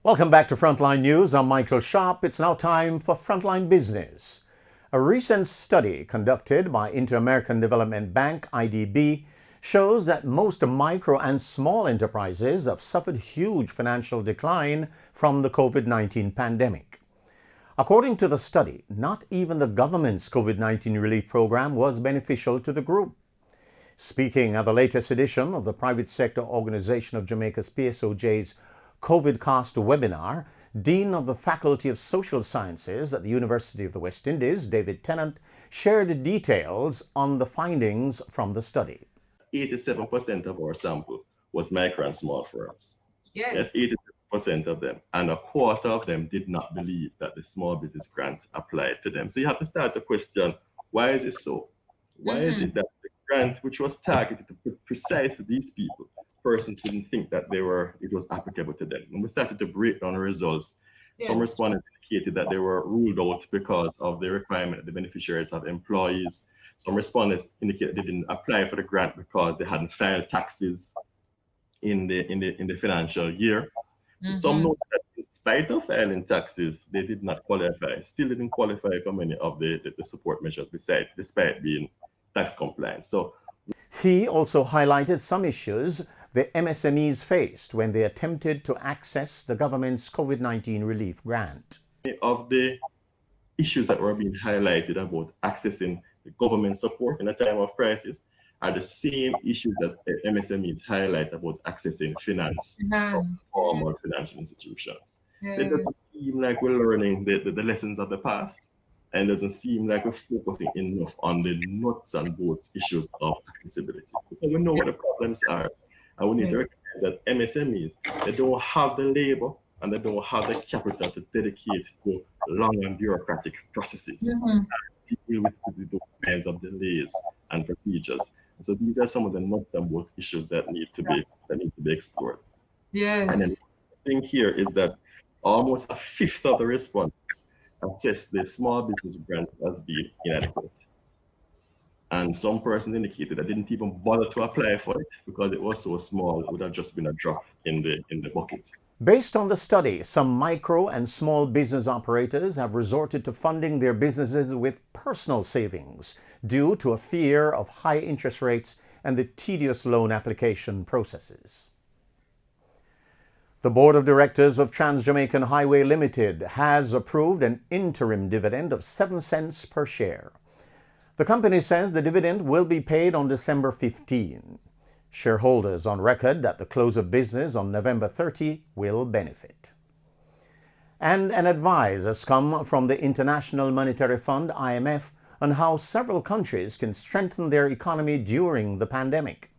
Welcome back to Frontline News. I'm Michael Sharp. It's now time for Frontline Business. A recent study conducted by Inter-American Development Bank, IDB, shows that most micro and small enterprises have suffered huge financial decline from the COVID-19 pandemic. According to the study, not even the government's COVID-19 relief program was beneficial to the group. Speaking at the latest edition of the Private Sector Organization of Jamaica's PSOJ's COVID Cast webinar, Dean of the Faculty of Social Sciences at the University of the West Indies, David Tennant, shared details on the findings from the study. 87% of our sample was micro and small firms. Yes, 87% of them. And a quarter of them did not believe that the small business grant applied to them. So you have to start to question, why is it so? Why is it that the grant, which was targeted to precisely these people, persons didn't think that it was applicable to them? When we started to break down the results, some respondents indicated that they were ruled out because of the requirement that the beneficiaries have employees. Some respondents indicated they didn't apply for the grant because they hadn't filed taxes in the financial year. Some noted that in spite of filing taxes, they did not qualify, still didn't qualify for many of the support measures despite being tax compliant. So he also highlighted some issues the MSMEs faced when they attempted to access the government's COVID-19 relief grant. Of the issues that were being highlighted about accessing the government support in a time of crisis are the same issues that MSMEs highlight about accessing finance from formal financial institutions. It doesn't seem like we're learning the lessons of the past, and it doesn't seem like we're focusing enough on the nuts and bolts issues of accessibility. Because we know what the problems are, and we need to recognize that MSMEs, they don't have the labor and they don't have the capital to dedicate to long and bureaucratic processes and deal with those kinds of delays and procedures. So these are some of the nuts and bolts issues that need to be explored. Yes. And then the thing here is that almost a fifth of the respondents assessed the small business grant as being inadequate. And some persons indicated that didn't even bother to apply for it because it was so small, it would have just been a drop in the bucket. Based on the study, some micro and small business operators have resorted to funding their businesses with personal savings due to a fear of high interest rates and the tedious loan application processes. The Board of Directors of Trans-Jamaican Highway Limited has approved an interim dividend of 7 cents per share. The company says the dividend will be paid on December 15. Shareholders on record at the close of business on November 30 will benefit. And an advice has come from the International Monetary Fund, IMF, on how several countries can strengthen their economy during the pandemic.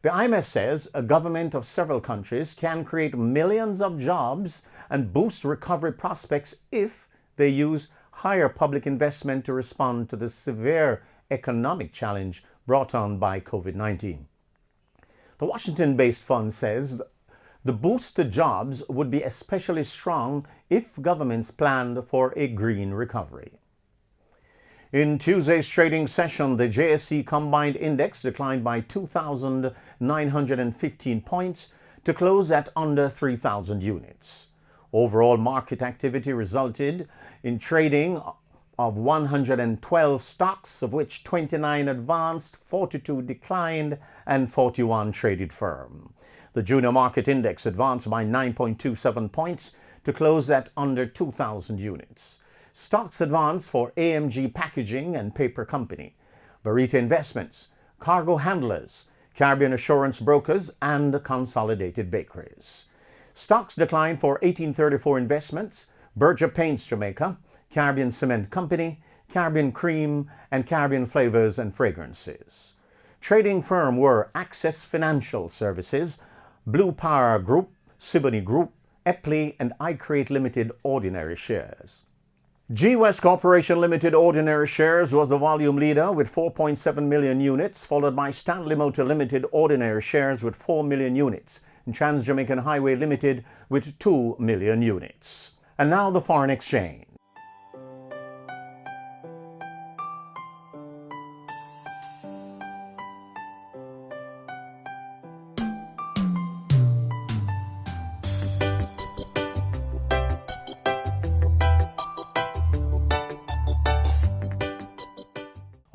The IMF says a government of several countries can create millions of jobs and boost recovery prospects if they use higher public investment to respond to the severe economic challenge brought on by COVID-19. The Washington-based fund says the boost to jobs would be especially strong if governments planned for a green recovery. In Tuesday's trading session, the JSE Combined Index declined by 2,915 points to close at under 3,000 units. Overall market activity resulted in trading of 112 stocks, of which 29 advanced, 42 declined, and 41 traded firm. The Junior Market Index advanced by 9.27 points to close at under 2,000 units. Stocks advanced for AMG Packaging and Paper Company, Barita Investments, Cargo Handlers, Caribbean Assurance Brokers, and Consolidated Bakeries. Stocks declined for 1834 Investments, Berger Paints Jamaica, Caribbean Cement Company, Caribbean Cream, and Caribbean Flavors and Fragrances. Trading firm were Access Financial Services, Blue Power Group, Siboney Group, Epley, and iCreate Limited ordinary shares. G West Corporation Limited ordinary shares was the volume leader with 4.7 million units, followed by Stanley Motor Limited ordinary shares with 4 million units, and Trans-Jamaican Highway Limited with 2 million units. And now the foreign exchange.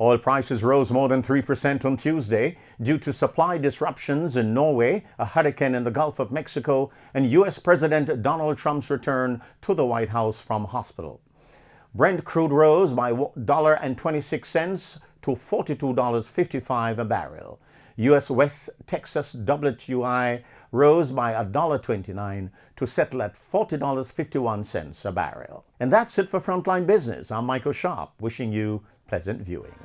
Oil prices rose more than 3% on Tuesday due to supply disruptions in Norway, a hurricane in the Gulf of Mexico, and U.S. President Donald Trump's return to the White House from hospital. Brent crude rose by $1.26 to $42.55 a barrel. U.S. West Texas WTI rose by $1.29 to settle at $40.51 a barrel. And that's it for Frontline Business. I'm Michael Sharp, wishing you pleasant viewing.